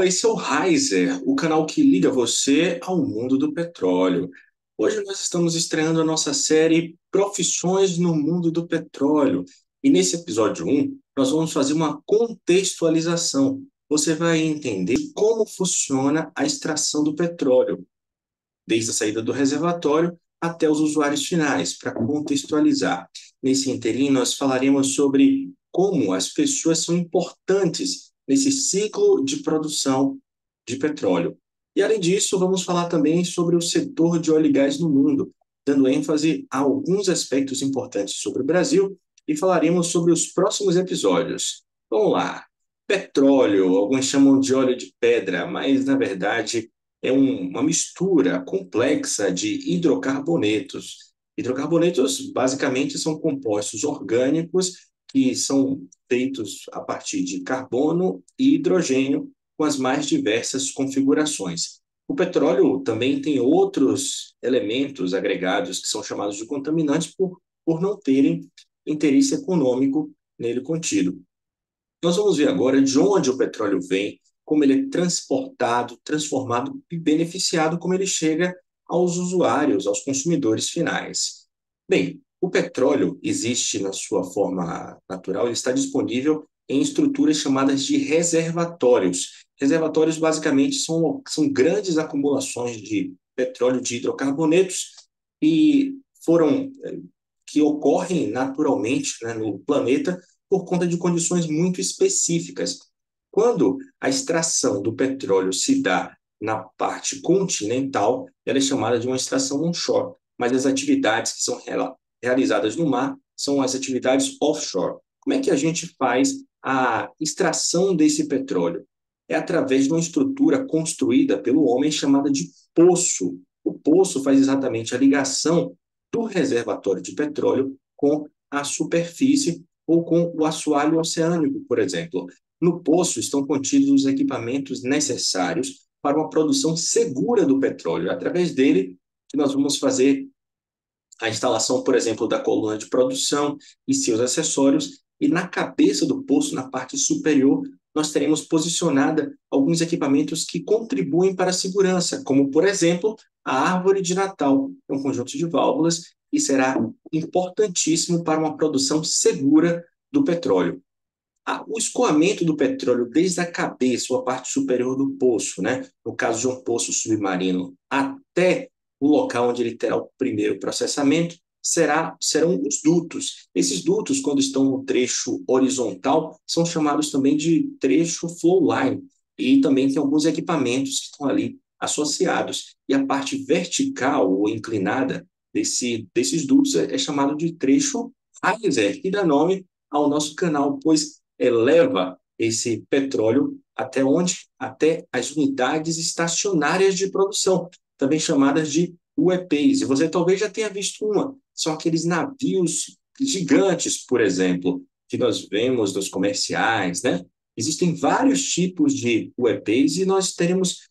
Esse é o Riser, o canal que liga você ao mundo do petróleo. Hoje nós estamos estreando a nossa série Profissões no Mundo do Petróleo. E nesse episódio 1, nós vamos fazer uma contextualização. Você vai entender como funciona a extração do petróleo, desde a saída do reservatório até os usuários finais, para contextualizar. Nesse interim, nós falaremos sobre como as pessoas são importantes nesse ciclo de produção de petróleo. E, além disso, vamos falar também sobre o setor de óleo e gás no mundo, dando ênfase a alguns aspectos importantes sobre o Brasil e falaremos sobre os próximos episódios. Vamos lá. Petróleo, alguns chamam de óleo de pedra, mas, na verdade, é uma mistura complexa de hidrocarbonetos. Hidrocarbonetos, basicamente, são compostos orgânicos que são feitos a partir de carbono e hidrogênio com as mais diversas configurações. O petróleo também tem outros elementos agregados que são chamados de contaminantes por não terem interesse econômico nele contido. Nós vamos ver agora de onde o petróleo vem, como ele é transportado, transformado e beneficiado, como ele chega aos usuários, aos consumidores finais. Bem, o petróleo existe na sua forma natural, ele está disponível em estruturas chamadas de reservatórios. Reservatórios, basicamente, são grandes acumulações de petróleo de hidrocarbonetos e foram que ocorrem naturalmente, né, no planeta por conta de condições muito específicas. Quando a extração do petróleo se dá na parte continental, ela é chamada de uma extração onshore, mas as atividades que são realizadas no mar são as atividades offshore. Como é que a gente faz a extração desse petróleo? É através de uma estrutura construída pelo homem chamada de poço. O poço faz exatamente a ligação do reservatório de petróleo com a superfície ou com o assoalho oceânico, por exemplo. No poço estão contidos os equipamentos necessários para uma produção segura do petróleo. Através dele, que nós vamos fazer a instalação, por exemplo, da coluna de produção e seus acessórios, e na cabeça do poço, na parte superior, nós teremos posicionada alguns equipamentos que contribuem para a segurança, como, por exemplo, a árvore de Natal, um conjunto de válvulas que será importantíssimo para uma produção segura do petróleo. O escoamento do petróleo desde a cabeça ou a parte superior do poço, né? No caso de um poço submarino, até o local onde ele terá o primeiro processamento, serão os dutos. Esses dutos, quando estão no trecho horizontal, são chamados também de trecho flow line, e também tem alguns equipamentos que estão ali associados. E a parte vertical ou inclinada desses dutos é chamado de trecho riser, que dá nome ao nosso canal, pois leva esse petróleo até onde? Até as unidades estacionárias de produção, também chamadas de UEPs. E você talvez já tenha visto uma. São aqueles navios gigantes, por exemplo, que nós vemos nos comerciais, né? Existem vários tipos de UEPs e nós teremos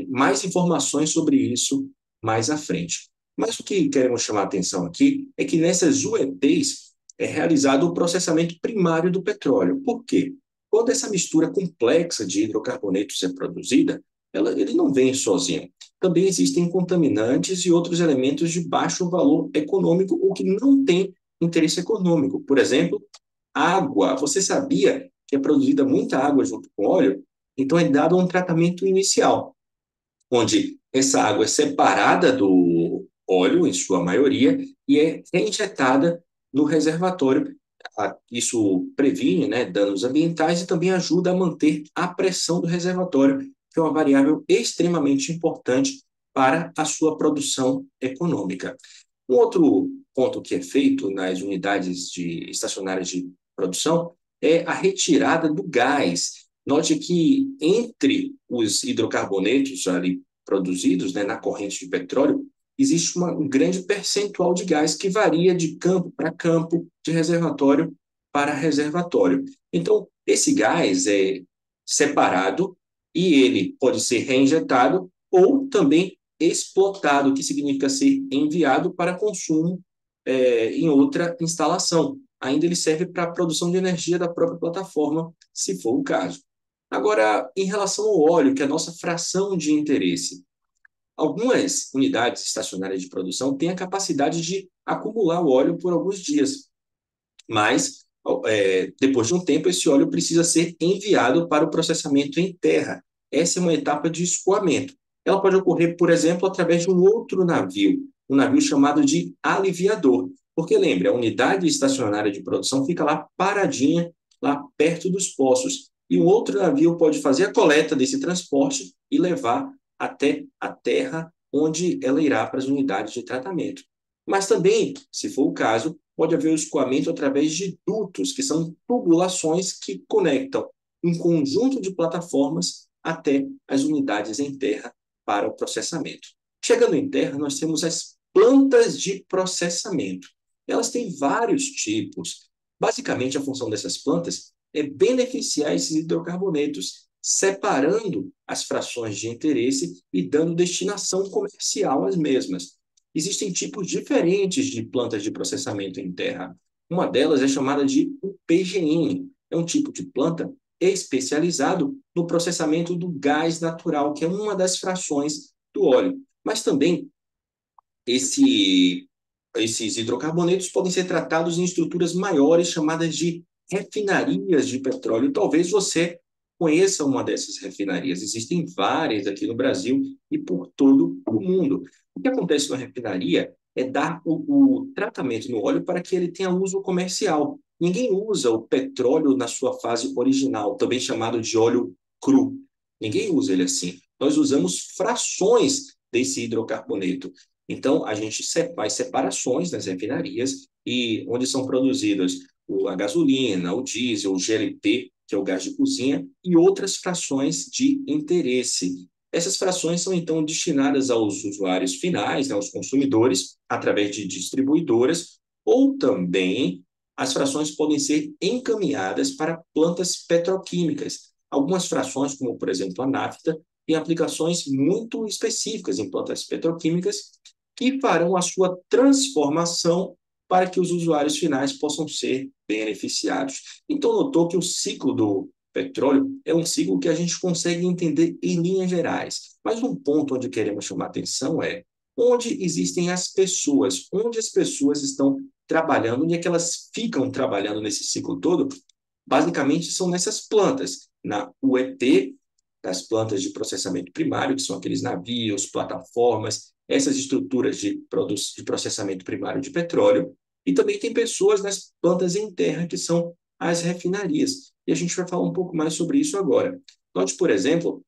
mais informações sobre isso mais à frente. Mas o que queremos chamar a atenção aqui é que nessas UEPs é realizado o processamento primário do petróleo. Por quê? Quando essa mistura complexa de hidrocarbonetos é produzida, ele não vem sozinho. Também existem contaminantes e outros elementos de baixo valor econômico ou que não têm interesse econômico. Por exemplo, água. Você sabia que é produzida muita água junto com óleo? Então é dado um tratamento inicial, onde essa água é separada do óleo, em sua maioria, e é reinjetada no reservatório. Isso previne, né, danos ambientais e também ajuda a manter a pressão do reservatório, que é uma variável extremamente importante para a sua produção econômica. Um outro ponto que é feito nas unidades estacionárias de produção é a retirada do gás. Note que entre os hidrocarbonetos ali produzidos, né, na corrente de petróleo, existe um grande percentual de gás que varia de campo para campo, de reservatório para reservatório. Então, esse gás é separado e ele pode ser reinjetado ou também explotado, que significa ser enviado para consumo em outra instalação. Ainda ele serve para a produção de energia da própria plataforma, se for o caso. Agora, em relação ao óleo, que é a nossa fração de interesse, algumas unidades estacionárias de produção têm a capacidade de acumular o óleo por alguns dias, mas depois de um tempo, esse óleo precisa ser enviado para o processamento em terra. Essa é uma etapa de escoamento. Ela pode ocorrer, por exemplo, através de um outro navio, um navio chamado de aliviador. Porque lembre, a unidade estacionária de produção fica lá paradinha, lá perto dos poços. E um outro navio pode fazer a coleta desse transporte e levar até a terra, onde ela irá para as unidades de tratamento. Mas também, se for o caso, pode haver o escoamento através de dutos, que são tubulações que conectam um conjunto de plataformas até as unidades em terra para o processamento. Chegando em terra, nós temos as plantas de processamento. Elas têm vários tipos. Basicamente, a função dessas plantas é beneficiar esses hidrocarbonetos, separando as frações de interesse e dando destinação comercial às mesmas. Existem tipos diferentes de plantas de processamento em terra. Uma delas é chamada de PGN. É um tipo de planta especializado no processamento do gás natural, que é uma das frações do óleo. Mas também esses hidrocarbonetos podem ser tratados em estruturas maiores, chamadas de refinarias de petróleo. Talvez você conheça uma dessas refinarias. Existem várias aqui no Brasil e por todo o mundo. O que acontece na refinaria é dar o tratamento no óleo para que ele tenha uso comercial. Ninguém usa o petróleo na sua fase original, também chamado de óleo cru. Ninguém usa ele assim. Nós usamos frações desse hidrocarboneto. Então, a gente faz separações nas refinarias e onde são produzidas a gasolina, o diesel, o GLP, que é o gás de cozinha, e outras frações de interesse. Essas frações são, então, destinadas aos usuários finais, né, aos consumidores, através de distribuidoras, ou também as frações podem ser encaminhadas para plantas petroquímicas. Algumas frações, como, por exemplo, a nafta, têm aplicações muito específicas em plantas petroquímicas que farão a sua transformação para que os usuários finais possam ser beneficiados. Então, notou que o ciclo do petróleo é um ciclo que a gente consegue entender em linhas gerais. Mas um ponto onde queremos chamar atenção é onde existem as pessoas, onde as pessoas estão trabalhando, onde é que elas ficam trabalhando nesse ciclo todo. Basicamente, são nessas plantas, na UEP, das plantas de processamento primário, que são aqueles navios, plataformas, essas estruturas de processamento primário de petróleo, e também tem pessoas nas plantas em terra, que são as refinarias. E a gente vai falar um pouco mais sobre isso agora. Note, por exemplo,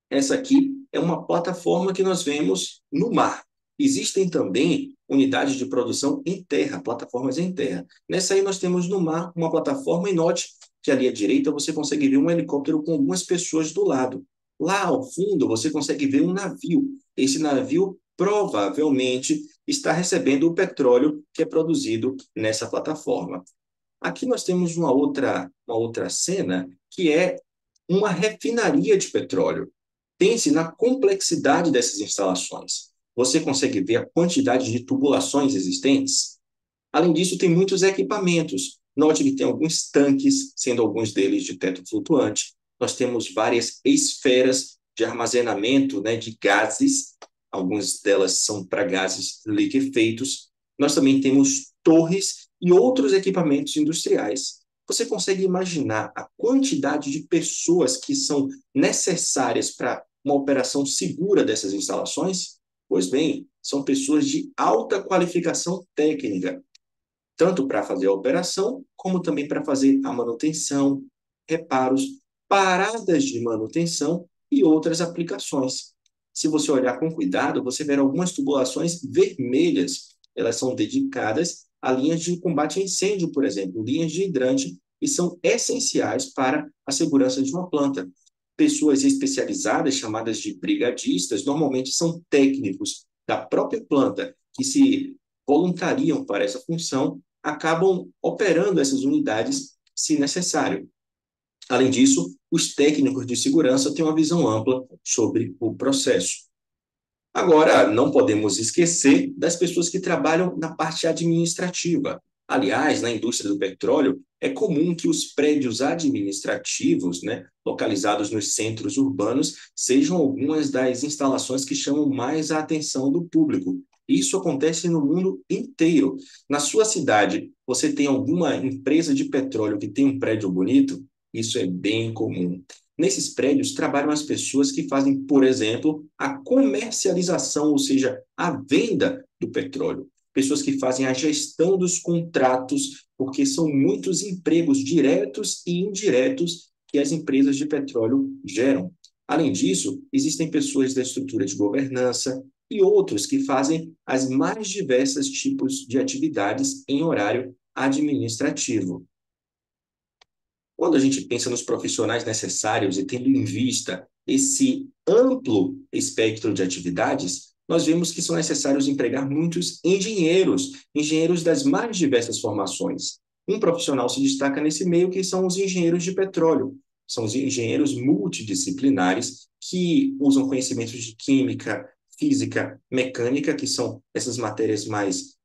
essa aqui é uma plataforma que nós vemos no mar. Existem também unidades de produção em terra, plataformas em terra. Nessa aí nós temos no mar uma plataforma e note que ali à direita você consegue ver um helicóptero com algumas pessoas do lado. Lá ao fundo você consegue ver um navio. Esse navio provavelmente está recebendo o petróleo que é produzido nessa plataforma. Aqui nós temos uma outra cena que é uma refinaria de petróleo. Pense na complexidade dessas instalações. Você consegue ver a quantidade de tubulações existentes? Além disso, tem muitos equipamentos. Note que tem alguns tanques, sendo alguns deles de teto flutuante. Nós temos várias esferas de armazenamento, né, de gases. Algumas delas são para gases liquefeitos. Nós também temos torres e outros equipamentos industriais. Você consegue imaginar a quantidade de pessoas que são necessárias para uma operação segura dessas instalações? Pois bem, são pessoas de alta qualificação técnica, tanto para fazer a operação, como também para fazer a manutenção, reparos, paradas de manutenção e outras aplicações. Se você olhar com cuidado, você verá algumas tubulações vermelhas. Elas são dedicadas a linhas de combate a incêndio, por exemplo, linhas de hidrante, e são essenciais para a segurança de uma planta. Pessoas especializadas, chamadas de brigadistas, normalmente são técnicos da própria planta que se voluntariam para essa função, acabam operando essas unidades se necessário. Além disso, os técnicos de segurança têm uma visão ampla sobre o processo. Agora, não podemos esquecer das pessoas que trabalham na parte administrativa. Aliás, na indústria do petróleo, é comum que os prédios administrativos, né, localizados nos centros urbanos, sejam algumas das instalações que chamam mais a atenção do público. Isso acontece no mundo inteiro. Na sua cidade, você tem alguma empresa de petróleo que tem um prédio bonito? Isso é bem comum. Nesses prédios trabalham as pessoas que fazem, por exemplo, a comercialização, ou seja, a venda do petróleo. Pessoas que fazem a gestão dos contratos, porque são muitos empregos diretos e indiretos que as empresas de petróleo geram. Além disso, existem pessoas da estrutura de governança e outros que fazem as mais diversas tipos de atividades em horário administrativo. Quando a gente pensa nos profissionais necessários e tendo em vista esse amplo espectro de atividades, nós vemos que são necessários empregar muitos engenheiros, engenheiros das mais diversas formações. Um profissional se destaca nesse meio que são os engenheiros de petróleo. São os engenheiros multidisciplinares que usam conhecimentos de química, física, mecânica, que são essas matérias mais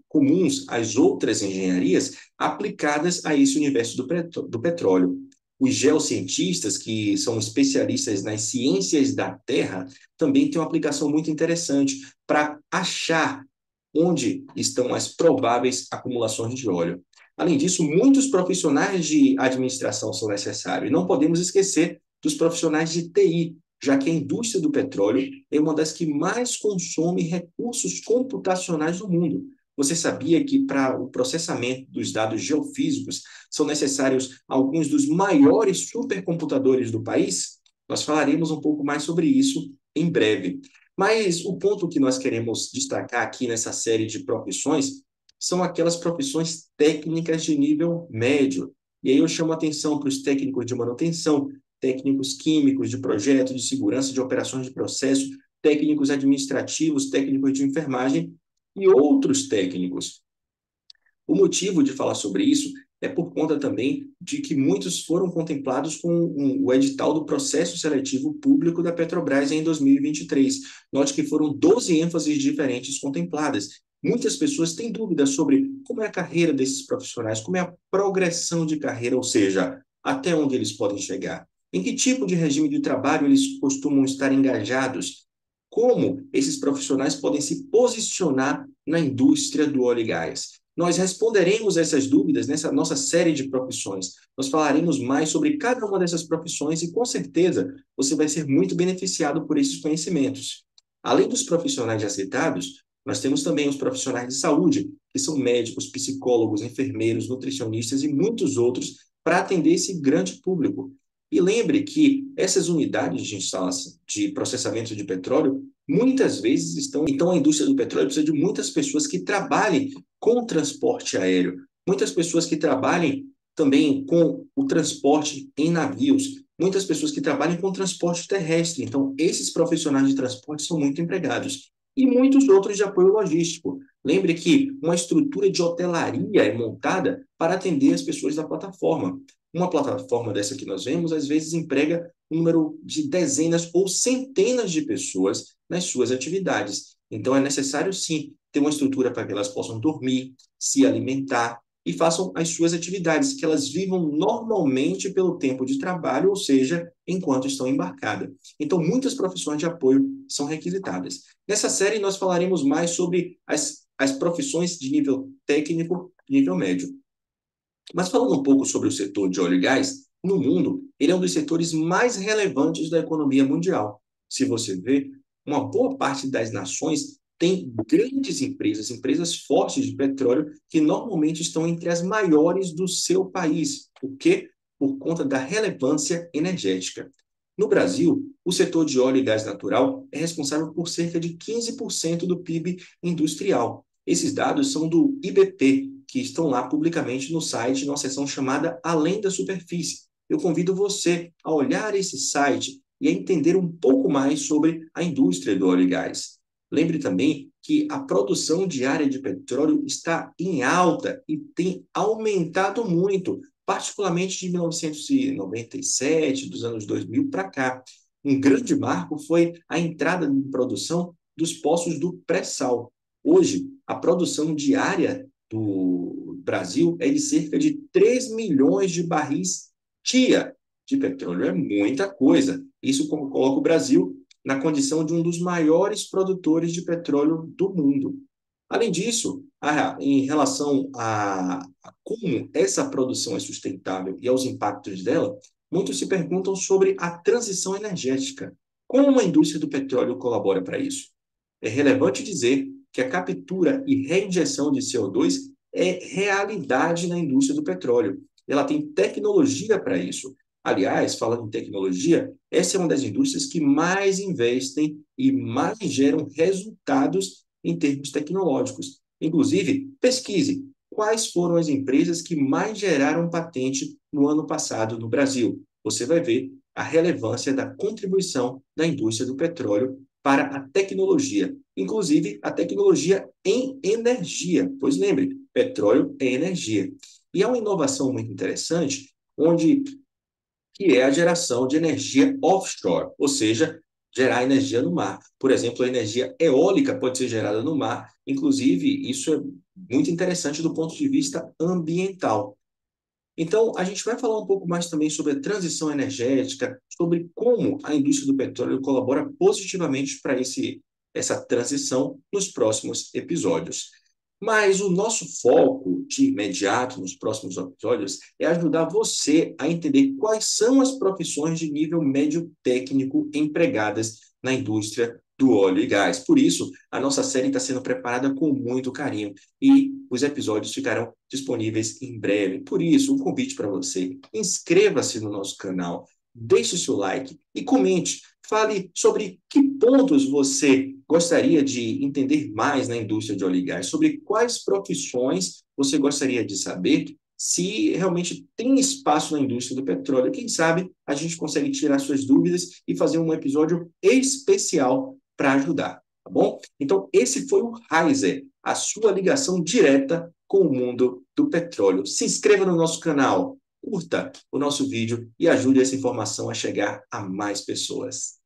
comuns às outras engenharias, aplicadas a esse universo do petróleo. Os geocientistas, que são especialistas nas ciências da Terra, também têm uma aplicação muito interessante para achar onde estão as prováveis acumulações de óleo. Além disso, muitos profissionais de administração são necessários. E não podemos esquecer dos profissionais de TI, já que a indústria do petróleo é uma das que mais consome recursos computacionais do mundo. Você sabia que para o processamento dos dados geofísicos são necessários alguns dos maiores supercomputadores do país? Nós falaremos um pouco mais sobre isso em breve. Mas o ponto que nós queremos destacar aqui nessa série de profissões são aquelas profissões técnicas de nível médio. E aí eu chamo a atenção para os técnicos de manutenção, técnicos químicos de projeto, de segurança de operações de processo, técnicos administrativos, técnicos de enfermagem e outros técnicos. O motivo de falar sobre isso é por conta também de que muitos foram contemplados com o edital do processo seletivo público da Petrobras em 2023. Note que foram 12 ênfases diferentes contempladas. Muitas pessoas têm dúvidas sobre como é a carreira desses profissionais, como é a progressão de carreira, ou seja, até onde eles podem chegar. Em que tipo de regime de trabalho eles costumam estar engajados? Como esses profissionais podem se posicionar na indústria do óleo e gás? Nós responderemos essas dúvidas nessa nossa série de profissões. Nós falaremos mais sobre cada uma dessas profissões e, com certeza, você vai ser muito beneficiado por esses conhecimentos. Além dos profissionais já citados, nós temos também os profissionais de saúde, que são médicos, psicólogos, enfermeiros, nutricionistas e muitos outros para atender esse grande público. E lembre que essas unidades de instalação de processamento de petróleo muitas vezes estão. Então, a indústria do petróleo precisa de muitas pessoas que trabalhem com o transporte aéreo, muitas pessoas que trabalhem também com o transporte em navios, muitas pessoas que trabalhem com o transporte terrestre. Então, esses profissionais de transporte são muito empregados. E muitos outros de apoio logístico. Lembre que uma estrutura de hotelaria é montada para atender as pessoas da plataforma. Uma plataforma dessa que nós vemos, às vezes, emprega um número de dezenas ou centenas de pessoas nas suas atividades. Então, é necessário, sim, ter uma estrutura para que elas possam dormir, se alimentar e façam as suas atividades, que elas vivam normalmente pelo tempo de trabalho, ou seja, enquanto estão embarcadas. Então, muitas profissões de apoio são requisitadas. Nessa série, nós falaremos mais sobre as profissões de nível técnico, nível médio. Mas falando um pouco sobre o setor de óleo e gás, no mundo, ele é um dos setores mais relevantes da economia mundial. Se você vê, uma boa parte das nações tem grandes empresas, empresas fortes de petróleo, que normalmente estão entre as maiores do seu país. Por quê? Por conta da relevância energética. No Brasil, o setor de óleo e gás natural é responsável por cerca de 15% do PIB industrial. Esses dados são do IBP, que estão lá publicamente no site, numa seção chamada Além da Superfície. Eu convido você a olhar esse site e a entender um pouco mais sobre a indústria do óleo e gás. Lembre também que a produção diária de petróleo está em alta e tem aumentado muito, particularmente de 1997, dos anos 2000 para cá. Um grande marco foi a entrada em produção dos poços do pré-sal. Hoje, a produção diária do Brasil é de cerca de 3 milhões de barris dia de petróleo. É muita coisa. Isso coloca o Brasil na condição de um dos maiores produtores de petróleo do mundo. Além disso, em relação a como essa produção é sustentável e aos impactos dela, muitos se perguntam sobre a transição energética. Como a indústria do petróleo colabora para isso? É relevante dizer que a captura e reinjeção de CO2 é realidade na indústria do petróleo. Ela tem tecnologia para isso. Aliás, falando em tecnologia, essa é uma das indústrias que mais investem e mais geram resultados em termos tecnológicos. Inclusive, pesquise quais foram as empresas que mais geraram patente no ano passado no Brasil. Você vai ver a relevância da contribuição da indústria do petróleo para a tecnologia, inclusive a tecnologia em energia, pois lembre, petróleo é energia. E há uma inovação muito interessante, que é a geração de energia offshore, ou seja, gerar energia no mar. Por exemplo, a energia eólica pode ser gerada no mar, inclusive isso é muito interessante do ponto de vista ambiental. Então, a gente vai falar um pouco mais também sobre a transição energética, sobre como a indústria do petróleo colabora positivamente para essa transição nos próximos episódios. Mas o nosso foco de imediato nos próximos episódios é ajudar você a entender quais são as profissões de nível médio técnico empregadas na indústria do óleo e gás. Por isso, a nossa série está sendo preparada com muito carinho e os episódios ficarão disponíveis em breve. Por isso, um convite para você: inscreva-se no nosso canal, deixe seu like e comente. Fale sobre que pontos você gostaria de entender mais na indústria de óleo e gás, sobre quais profissões você gostaria de saber, se realmente tem espaço na indústria do petróleo. Quem sabe a gente consegue tirar suas dúvidas e fazer um episódio especial para ajudar, tá bom? Então, esse foi o Riser, a sua ligação direta com o mundo do petróleo. Se inscreva no nosso canal, curta o nosso vídeo e ajude essa informação a chegar a mais pessoas.